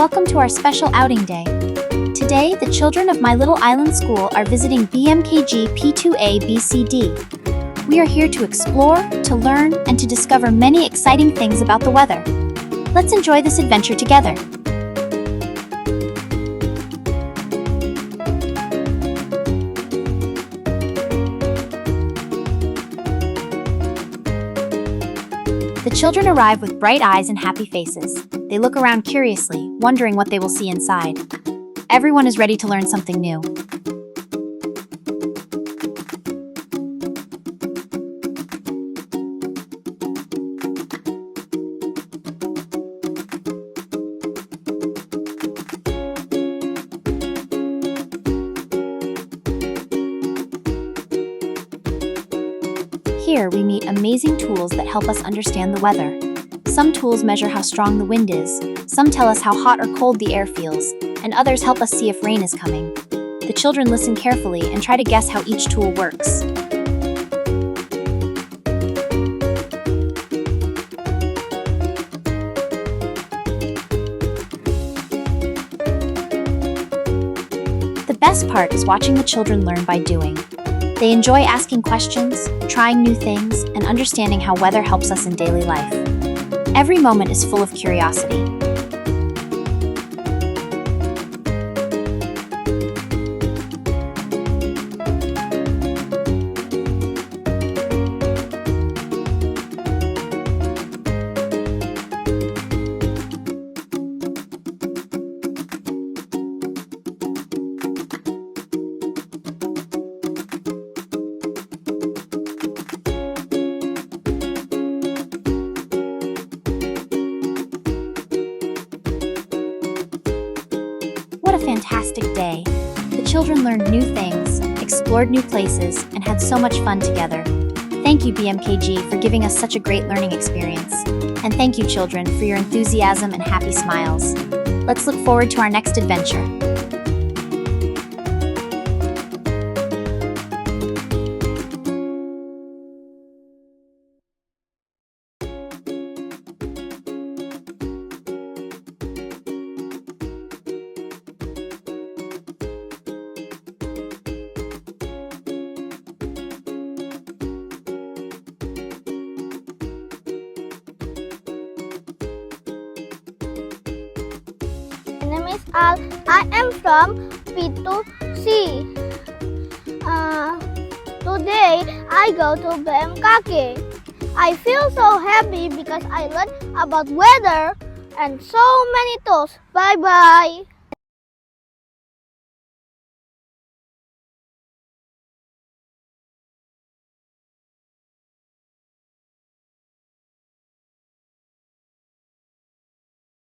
Welcome to our special outing day. Today, the children of my little island school are visiting BMKG P2A BCD. We are here to explore, to learn, and to discover many exciting things about the weather. Let's enjoy this adventure together. The children arrive with bright eyes and happy faces. They look around curiously, wondering what they will see inside. Everyone is ready to learn something new. Here, we meet amazing tools that help us understand the weather. Some tools measure how strong the wind is, some tell us how hot or cold the air feels, and others help us see if rain is coming. The children listen carefully and try to guess how each tool works. The best part is watching the children learn by doing. They enjoy asking questions, trying new things, and understanding how weather helps us in daily life. Every moment is full of curiosity. What a fantastic day! The children learned new things, explored new places, and had so much fun together. Thank you, BMKG, for giving us such a great learning experience. And thank you, children, for your enthusiasm and happy smiles. Let's look forward to our next adventure. My name is Al. I am from P2C. Today I go to BMKG. I feel so happy because I learned about weather and so many tools. Bye bye.